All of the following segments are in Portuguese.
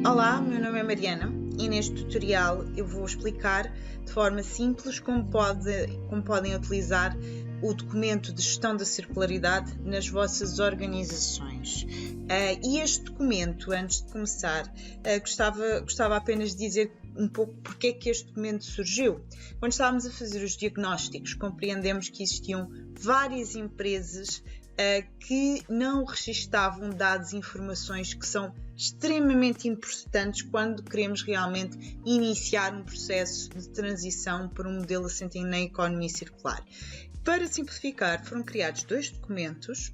Olá, meu nome é Mariana e neste tutorial eu vou explicar de forma simples como podem utilizar o documento de gestão da circularidade nas vossas organizações. E este documento, antes de começar, gostava apenas de dizer um pouco porque é que este documento surgiu. Quando estávamos a fazer os diagnósticos, compreendemos que existiam várias empresas que não registavam dados e informações que são extremamente importantes quando queremos realmente iniciar um processo de transição para um modelo assente na economia circular. Para simplificar, foram criados dois documentos,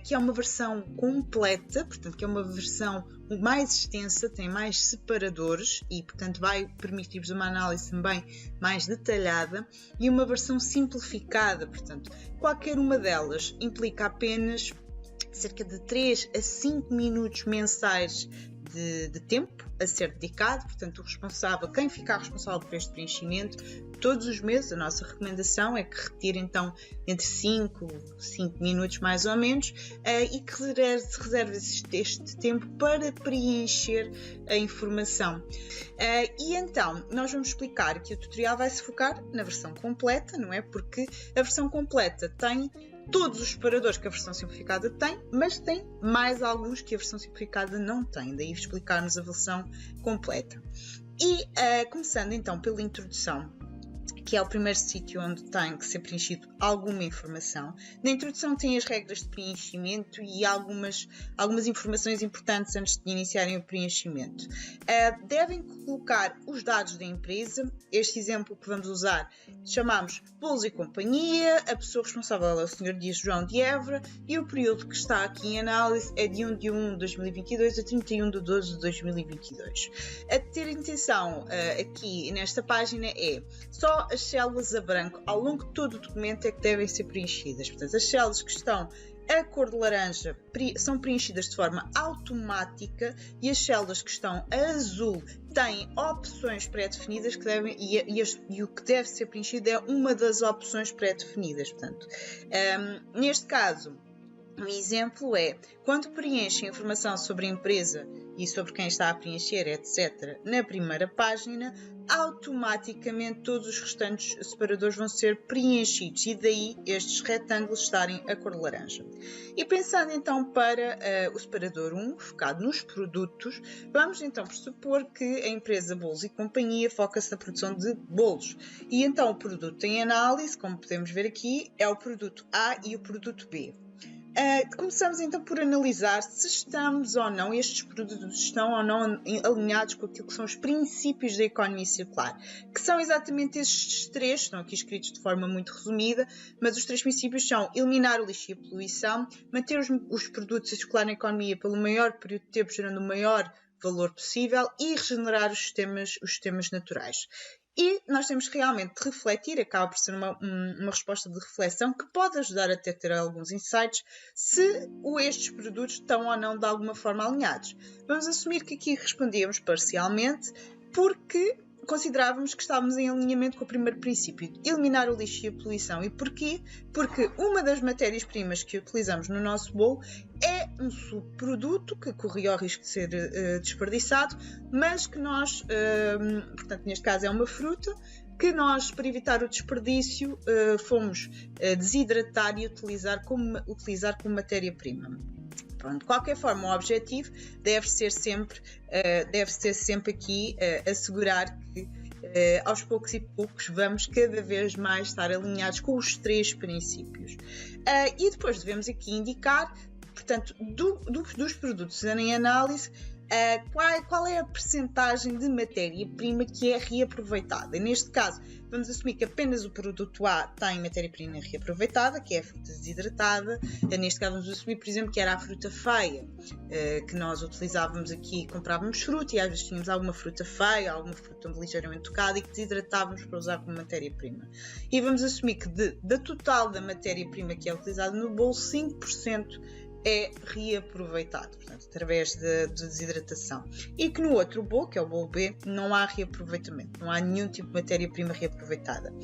que é uma versão completa, portanto que é uma versão mais extensa, tem mais separadores e portanto vai permitir-vos uma análise também mais detalhada, e uma versão simplificada, portanto qualquer uma delas implica apenas cerca de 3 a 5 minutos mensais de tempo a ser dedicado, portanto quem ficar responsável por este preenchimento todos os meses, a nossa recomendação é que retire então entre 5 minutos mais ou menos e que reserve este tempo para preencher a informação. E então nós vamos explicar que o tutorial vai se focar na versão completa, não é? Porque a versão completa tem todos os separadores que a versão simplificada tem, mas tem mais alguns que a versão simplificada não tem, daí explicarmos a versão completa. E começando então pela introdução, que é o primeiro sítio onde tem que ser preenchido alguma informação. Na introdução tem as regras de preenchimento e algumas informações importantes antes de iniciarem o preenchimento. Devem colocar os dados da empresa. Este exemplo que vamos usar chamamos Bolos e Companhia, a pessoa responsável é o Sr. Dias João de Évora e o período que está aqui em análise é de 1 de 1 de 2022 a 31 de 12 de 2022. A ter atenção aqui nesta página é só as células a branco ao longo de todo o documento é que devem ser preenchidas. Portanto, as células que estão a cor de laranja são preenchidas de forma automática e as células que estão a azul têm opções pré-definidas que devem, e o que deve ser preenchido é uma das opções pré-definidas. Portanto, neste caso, um exemplo é quando preenchem informação sobre a empresa e sobre quem está a preencher, etc., na primeira página, automaticamente todos os restantes separadores vão ser preenchidos e daí estes retângulos estarem a cor de laranja. E pensando então para o separador 1, focado nos produtos, vamos então pressupor que a empresa Bolos e Companhia foca-se na produção de bolos. E então o produto em análise, como podemos ver aqui, é o produto A e o produto B. Começamos então por analisar se estes produtos estão ou não alinhados com aquilo que são os princípios da economia circular, que são exatamente estes três, estão aqui escritos de forma muito resumida, mas os três princípios são eliminar o lixo e a poluição, manter os produtos a circular na economia pelo maior período de tempo, gerando o maior valor possível e regenerar os sistemas naturais. E nós temos que realmente refletir, acaba por ser uma resposta de reflexão que pode ajudar até a ter alguns insights se estes produtos estão ou não de alguma forma alinhados. Vamos assumir que aqui respondíamos parcialmente porque considerávamos que estávamos em alinhamento com o primeiro princípio, eliminar o lixo e a poluição. E porquê? Porque uma das matérias-primas que utilizamos no nosso bolo é um subproduto que corria o risco de ser desperdiçado, mas que nós, portanto neste caso é uma fruta, que nós, para evitar o desperdício, fomos desidratar e utilizar como matéria-prima. Pronto, de qualquer forma, o objetivo deve ser sempre aqui assegurar que aos poucos e poucos vamos cada vez mais estar alinhados com os três princípios. E depois devemos aqui indicar, portanto, dos produtos em análise, qual é a percentagem de matéria-prima que é reaproveitada. E neste caso, vamos assumir que apenas o produto A tem matéria-prima reaproveitada, que é a fruta desidratada. Neste caso, vamos assumir, por exemplo, que era a fruta feia, que nós utilizávamos aqui, comprávamos fruta e às vezes tínhamos alguma fruta feia, alguma fruta ligeiramente tocada e que desidratávamos para usar como matéria-prima. E vamos assumir que da total da matéria-prima que é utilizada no bolo, 5% é reaproveitado, portanto, através de desidratação. E que no outro bolo, que é o bolo B, não há reaproveitamento, não há nenhum tipo de matéria-prima reaproveitada.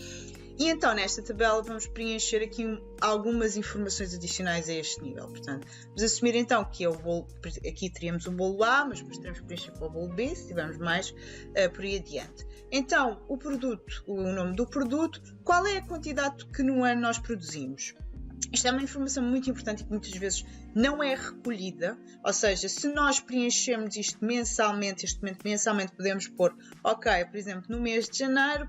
E então nesta tabela vamos preencher aqui algumas informações adicionais a este nível. Portanto, vamos assumir então que é o bolo, aqui teríamos o bolo A, mas depois teremos que preencher para o bolo B, se tivermos mais por aí adiante. Então, o produto, o nome do produto, qual é a quantidade que no ano nós produzimos? Isto é uma informação muito importante e que muitas vezes não é recolhida, ou seja, se nós preenchemos isto mensalmente, este documento mensalmente, podemos pôr, ok, por exemplo, no mês de janeiro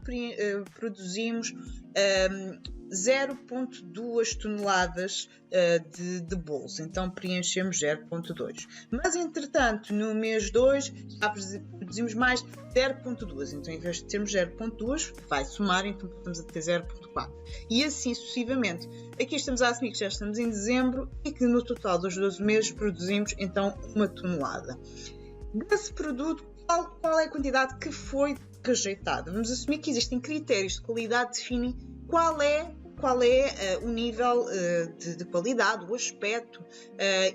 produzimos 0,2 toneladas de bolos, então preenchemos 0,2. Mas, entretanto, no mês 2 já produzimos mais 0,2, então em vez de termos 0,2, vai somar, então estamos a ter 0,4. E assim sucessivamente. Aqui estamos a assumir que já estamos em dezembro e que no total dos 12 meses produzimos então 1 tonelada. Desse produto, qual é a quantidade que foi rejeitada? Vamos assumir que existem critérios de qualidade que definem qual é o nível de qualidade, o aspecto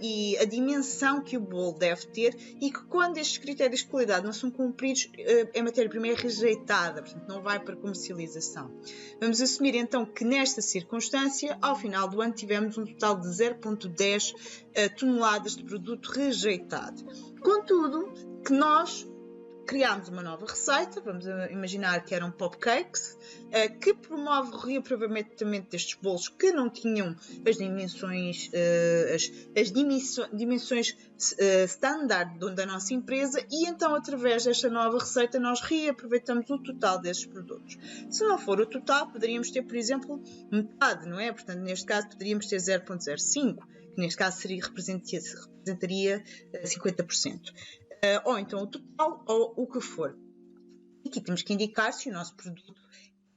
e a dimensão que o bolo deve ter, e que quando estes critérios de qualidade não são cumpridos, a matéria-prima é rejeitada, portanto não vai para comercialização. Vamos assumir então que nesta circunstância, ao final do ano, tivemos um total de 0,10 toneladas de produto rejeitado. Contudo, que nós criámos uma nova receita, vamos imaginar que eram popcakes, que promove o reaproveitamento destes bolos que não tinham as dimensões standard da nossa empresa, e então através desta nova receita nós reaproveitamos o total desses produtos. Se não for o total, poderíamos ter, por exemplo, metade, não é? Portanto, neste caso poderíamos ter 0,05, que neste caso representaria 50%. Ou então o total, ou o que for. Aqui temos que indicar se o nosso produto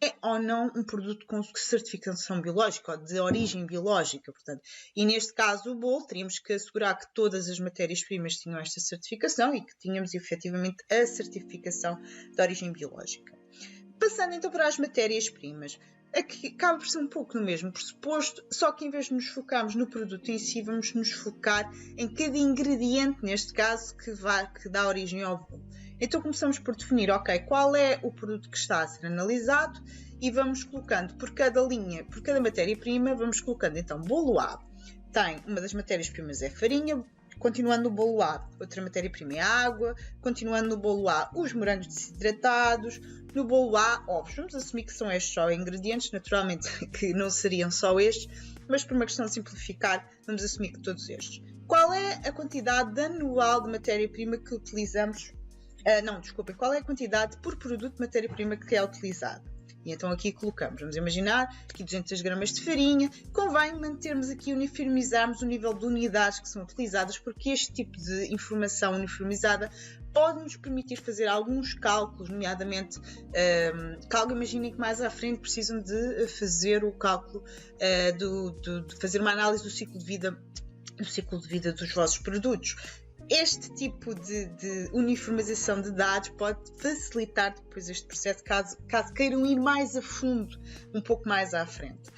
é ou não um produto com certificação biológica ou de origem biológica. Portanto, e neste caso o bolo, teríamos que assegurar que todas as matérias-primas tinham esta certificação e que tínhamos efetivamente a certificação de origem biológica. Passando então para as matérias-primas. Aqui acaba por ser um pouco no mesmo pressuposto, só que em vez de nos focarmos no produto em si, vamos nos focar em cada ingrediente, neste caso, que dá origem ao bolo. Então começamos por definir, ok, qual é o produto que está a ser analisado, e vamos colocando por cada linha, por cada matéria-prima, vamos colocando então bolo A. Tem uma das matérias-primas é farinha. Continuando no bolo A, outra matéria-prima é água. Continuando no bolo A, os morangos desidratados. No bolo A, ovos. Vamos assumir que são estes só ingredientes, naturalmente que não seriam só estes, mas por uma questão de simplificar, vamos assumir que todos estes. Qual é a quantidade anual de matéria-prima que utilizamos? Qual é a quantidade por produto de matéria-prima que é utilizada? E então aqui colocamos, vamos imaginar, aqui 200 gramas de farinha. Convém mantermos aqui, uniformizarmos o nível de unidades que são utilizadas, porque este tipo de informação uniformizada pode nos permitir fazer alguns cálculos, nomeadamente imaginem que mais à frente precisam de fazer o cálculo, de fazer uma análise do ciclo de vida dos vossos produtos. Este tipo de uniformização de dados pode facilitar depois este processo, caso queiram ir mais a fundo, um pouco mais à frente.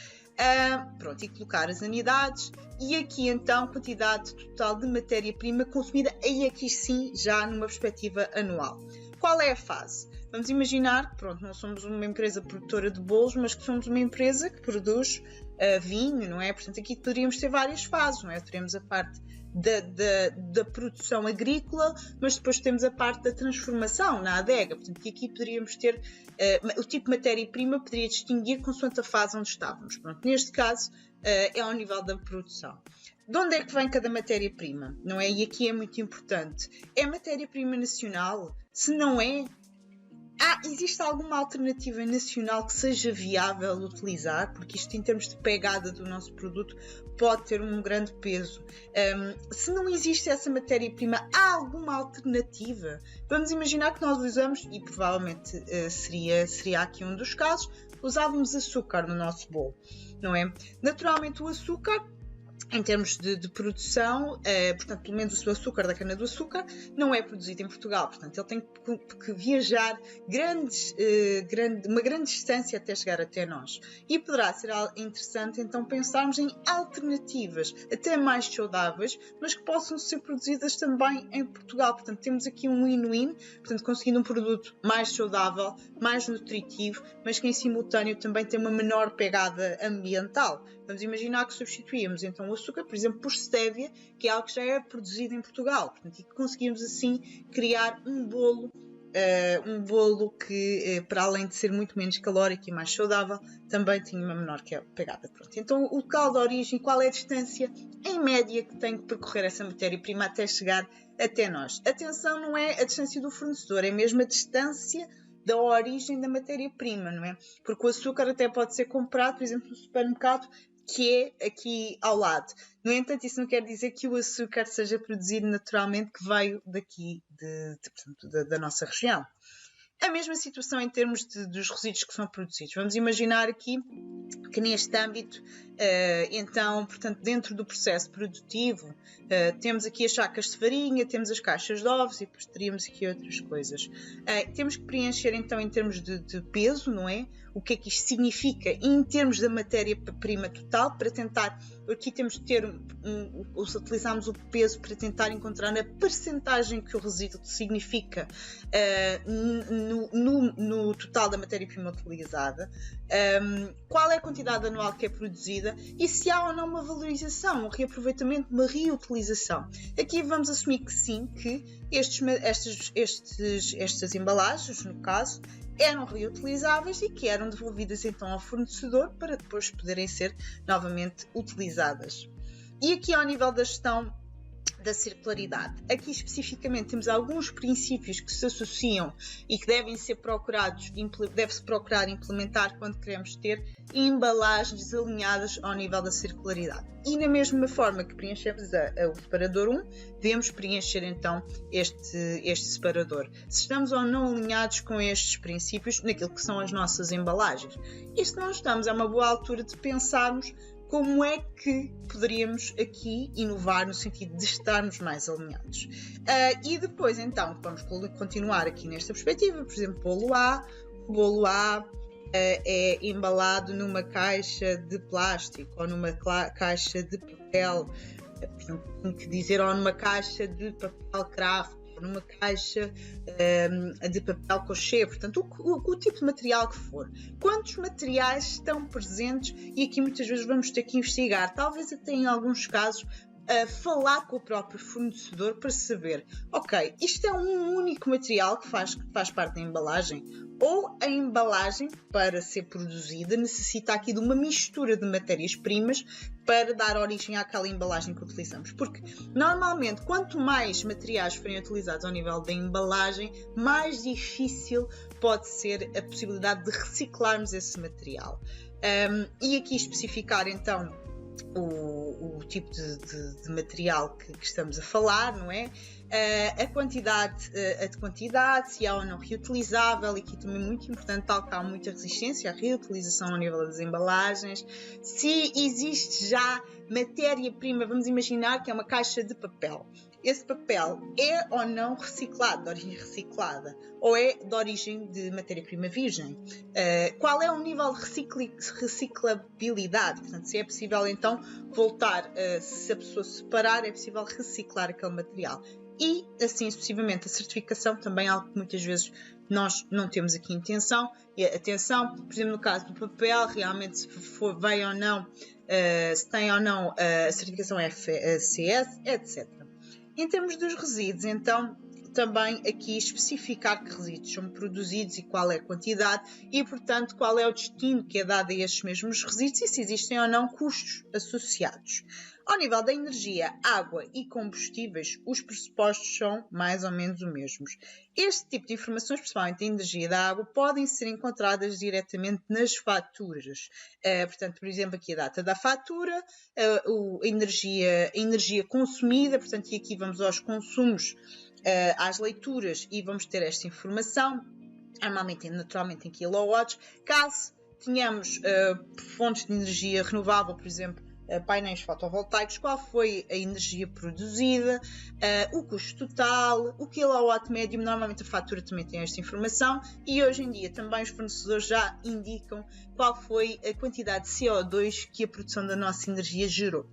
E colocar as unidades, e aqui então quantidade total de matéria-prima consumida, e aqui sim já numa perspectiva anual. Qual é a fase? Vamos imaginar que não somos uma empresa produtora de bolos, mas que somos uma empresa que produz vinho, não é? Portanto, aqui poderíamos ter várias fases, não é? Teremos a parte da produção agrícola, mas depois temos a parte da transformação na adega. Portanto, aqui poderíamos ter o tipo de matéria-prima, poderia distinguir consoante a fase onde estávamos. Neste caso, é ao nível da produção. De onde é que vem cada matéria-prima? Não é? E aqui é muito importante. É matéria-prima nacional? Se não é, existe alguma alternativa nacional que seja viável utilizar? Porque isto, em termos de pegada do nosso produto, pode ter um grande peso. Se não existe essa matéria-prima, há alguma alternativa? Vamos imaginar que nós usamos, e provavelmente seria aqui um dos casos, usávamos açúcar no nosso bolo, não é? Naturalmente o açúcar em termos de produção, portanto, pelo menos o açúcar da cana-do-açúcar não é produzido em Portugal, portanto, ele tem que viajar uma grande distância até chegar até nós. E poderá ser interessante, então, pensarmos em alternativas até mais saudáveis, mas que possam ser produzidas também em Portugal. Portanto, temos aqui um win-win, portanto, conseguindo um produto mais saudável, mais nutritivo, mas que em simultâneo também tem uma menor pegada ambiental. Vamos imaginar que substituímos então o açúcar, por exemplo, por stevia, que é algo que já é produzido em Portugal, portanto, e que conseguimos assim criar um bolo que, para além de ser muito menos calórico e mais saudável, também tinha uma menor pegada. Pronto. Então, o local de origem, qual é a distância em média que tem que percorrer essa matéria-prima até chegar até nós? Atenção, não é a distância do fornecedor, é mesmo a distância da origem da matéria-prima, não é? Porque o açúcar até pode ser comprado, por exemplo, no supermercado, que é aqui ao lado. No entanto, isso não quer dizer que o açúcar seja produzido naturalmente, que veio daqui, da nossa região. A mesma situação em termos dos resíduos que são produzidos. Vamos imaginar aqui que neste âmbito, então, portanto, dentro do processo produtivo, temos aqui as sacas de farinha, temos as caixas de ovos e depois teríamos aqui outras coisas. Temos que preencher, então, em termos de peso, não é? O que é que isto significa em termos da matéria-prima total, para tentar, aqui temos de ter, utilizamos o peso para tentar encontrar a percentagem que o resíduo significa no total da matéria-prima utilizada, qual é a quantidade anual que é produzida e se há ou não uma valorização, um reaproveitamento, uma reutilização. Aqui vamos assumir que sim, que estas embalagens, no caso, eram reutilizáveis e que eram devolvidas então ao fornecedor para depois poderem ser novamente utilizadas. E aqui ao nível da gestão da circularidade. Aqui especificamente temos alguns princípios que se associam e que devem ser deve-se procurar implementar quando queremos ter embalagens alinhadas ao nível da circularidade. E na mesma forma que preenchemos o separador 1, devemos preencher então este separador. Se estamos ou não alinhados com estes princípios naquilo que são as nossas embalagens. E se não estamos, é uma boa altura de pensarmos como é que poderíamos aqui inovar no sentido de estarmos mais alinhados. E depois, então, vamos continuar aqui nesta perspectiva. Por exemplo, o bolo A é embalado numa caixa de plástico ou numa caixa de papel, tenho que dizer, ou numa caixa de papel craft, numa caixa de papel cochê, portanto, o tipo de material que for. Quantos materiais estão presentes? E aqui muitas vezes vamos ter que investigar, talvez até em alguns casos, falar com o próprio fornecedor para saber, ok, isto é um único material que faz parte da embalagem, ou a embalagem, para ser produzida, necessita aqui de uma mistura de matérias-primas para dar origem àquela embalagem que utilizamos. Porque, normalmente, quanto mais materiais forem utilizados ao nível da embalagem, mais difícil pode ser a possibilidade de reciclarmos esse material. E aqui especificar, então, o tipo de material que estamos a falar, não é? A quantidade, se há ou não reutilizável, e aqui também muito importante, tal que há muita resistência à reutilização ao nível das embalagens. Se existe já matéria-prima, vamos imaginar que é uma caixa de papel. Esse papel é ou não reciclado, de origem reciclada, ou é de origem de matéria-prima virgem? Qual é o nível de reciclabilidade? Portanto, se é possível então voltar, se a pessoa separar, é possível reciclar aquele material. E assim sucessivamente. A certificação também é algo que muitas vezes nós não temos aqui atenção, por exemplo, no caso do papel, realmente se veio ou não, se tem ou não a certificação FSC, etc. Em termos dos resíduos, então, também aqui especificar que resíduos são produzidos e qual é a quantidade e, portanto, qual é o destino que é dado a estes mesmos resíduos e se existem ou não custos associados. Ao nível da energia, água e combustíveis, os pressupostos são mais ou menos os mesmos. Este tipo de informações, principalmente a energia da água, podem ser encontradas diretamente nas faturas. Portanto, por exemplo, aqui a data da fatura, a energia consumida, portanto, e aqui vamos aos consumos, às leituras e vamos ter esta informação, naturalmente em kilowatts. Caso tenhamos fontes de energia renovável, por exemplo, painéis fotovoltaicos, qual foi a energia produzida, o custo total, o quilowatt médio. Normalmente a fatura também tem esta informação, e hoje em dia também os fornecedores já indicam qual foi a quantidade de CO2 que a produção da nossa energia gerou.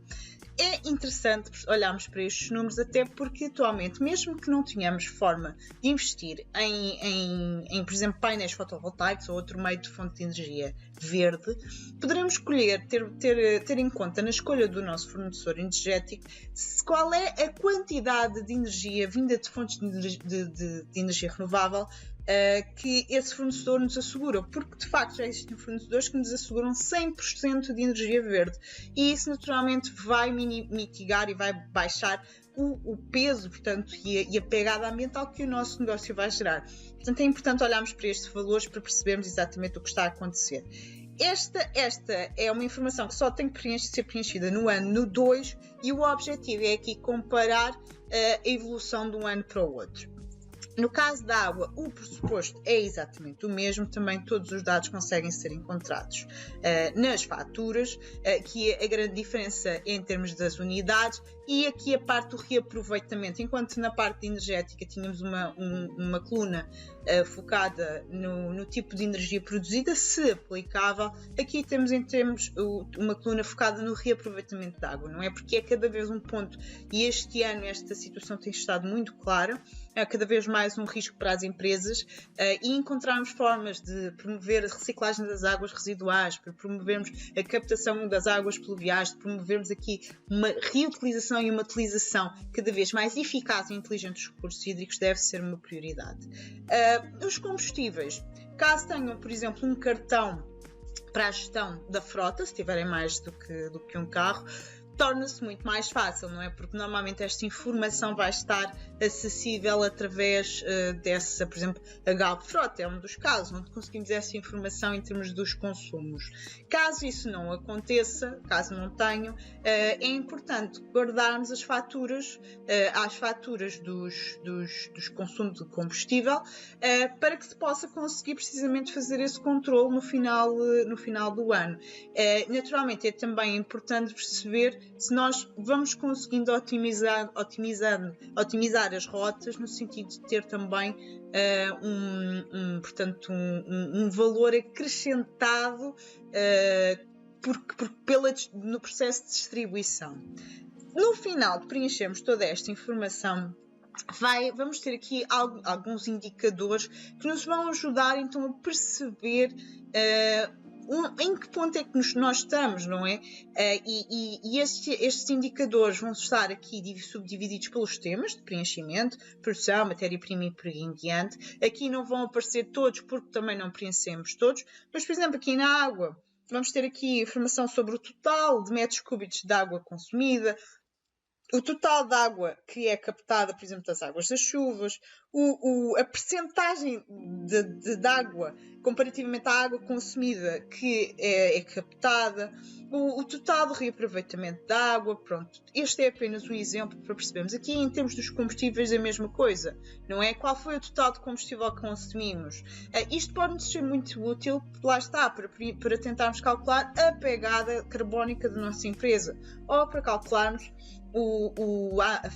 É interessante olharmos para estes números, até porque atualmente, mesmo que não tenhamos forma de investir em por exemplo, painéis fotovoltaicos ou outro meio de fonte de energia verde, poderemos escolher, ter em conta na escolha do nosso fornecedor energético qual é a quantidade de energia vinda de fontes de energia renovável que esse fornecedor nos assegura, porque de facto já existem fornecedores que nos asseguram 100% de energia verde, e isso naturalmente vai mitigar e vai baixar o peso, portanto, e a pegada ambiental que o nosso negócio vai gerar. Portanto, é importante olharmos para estes valores para percebermos exatamente o que está a acontecer. Esta é uma informação que só tem que ser preenchida no ano, no 2, e o objetivo é aqui comparar a evolução de um ano para o outro. No caso da água, o pressuposto é exatamente o mesmo, também todos os dados conseguem ser encontrados nas faturas, que é a grande diferença em termos das unidades, e aqui a parte do reaproveitamento. Enquanto na parte energética tínhamos uma coluna focada no tipo de energia produzida, se aplicável, aqui temos uma coluna focada no reaproveitamento da água, não é? Porque é cada vez um ponto, e este ano esta situação tem estado muito clara, é cada vez mais um risco para as empresas, e encontrarmos formas de promover a reciclagem das águas residuais, para promovermos a captação das águas pluviais, de promovermos aqui uma reutilização e uma utilização cada vez mais eficaz e inteligente dos recursos hídricos, deve ser uma prioridade. Os combustíveis, caso tenham, por exemplo, um cartão para a gestão da frota, se tiverem mais do que um carro, torna-se muito mais fácil, não é? Porque normalmente esta informação vai estar acessível através dessa, por exemplo, a Galp Frota é um dos casos onde conseguimos essa informação em termos dos consumos. Caso isso não aconteça, caso não tenham, é importante guardarmos as faturas dos consumos de combustível, para que se possa conseguir precisamente fazer esse controle no final do ano. Naturalmente é também importante perceber se nós vamos conseguindo otimizar as rotas, no sentido de ter também um valor acrescentado no processo de distribuição. No final de preenchermos toda esta informação, vamos ter aqui alguns indicadores que nos vão ajudar então a perceber em que ponto é que nós estamos, não é? E estes indicadores vão estar aqui subdivididos pelos temas de preenchimento, produção, matéria-prima e por aí em diante. Aqui não vão aparecer todos, porque também não preenchemos todos, mas, por exemplo, aqui na água, vamos ter aqui informação sobre o total de metros cúbicos de água consumida, o total de água que é captada, por exemplo, das águas das chuvas, a percentagem de água comparativamente à água consumida que é captada, o total de reaproveitamento da água. Pronto, este é apenas um exemplo para percebermos. Aqui, em termos dos combustíveis, a mesma coisa, não é? Qual foi o total de combustível que consumimos? Isto pode-nos ser muito útil, lá está, para tentarmos calcular a pegada carbónica da nossa empresa, ou para calcularmos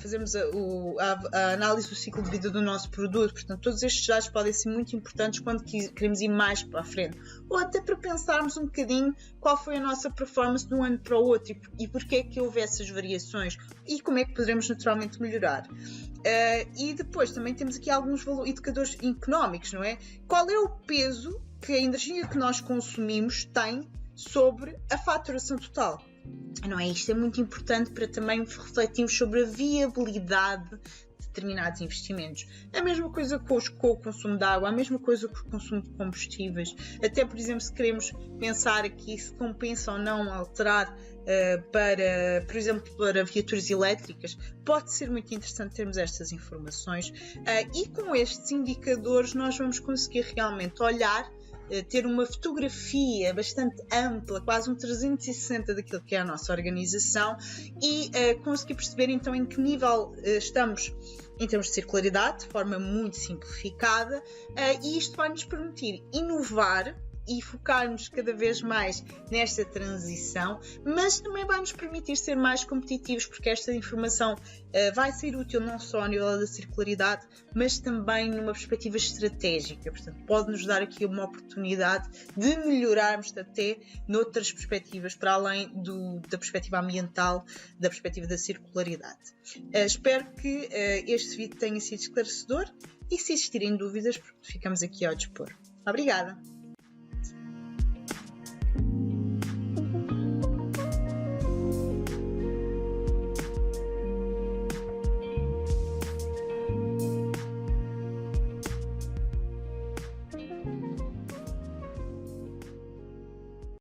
fazermos a análise do ciclo de vida do nosso produto. Portanto, todos estes dados podem ser muito importantes quando queremos ir mais para a frente, ou até para pensarmos um bocadinho qual foi a nossa performance de um ano para o outro e porque é que houve essas variações e como é que poderemos naturalmente melhorar. E depois também temos aqui alguns indicadores económicos, não é? Qual é o peso que a energia que nós consumimos tem sobre a faturação total? Não é? Isto é muito importante para também refletirmos sobre a viabilidade de determinados investimentos. A mesma coisa com o consumo de água, a mesma coisa com o consumo de combustíveis. Até, por exemplo, se queremos pensar aqui se compensa ou não alterar por exemplo, para viaturas elétricas, pode ser muito interessante termos estas informações, e com estes indicadores nós vamos conseguir realmente olhar, ter uma fotografia bastante ampla, quase um 360 daquilo que é a nossa organização, e conseguir perceber então em que nível estamos em termos de circularidade, de forma muito simplificada, e isto vai nos permitir inovar e focarmos cada vez mais nesta transição, mas também vai nos permitir ser mais competitivos, porque esta informação vai ser útil não só ao nível da circularidade, mas também numa perspectiva estratégica. Portanto, pode-nos dar aqui uma oportunidade de melhorarmos até noutras perspectivas, para além da perspectiva ambiental, da perspectiva da circularidade. Espero que este vídeo tenha sido esclarecedor e, se existirem dúvidas, ficamos aqui ao dispor. Obrigada!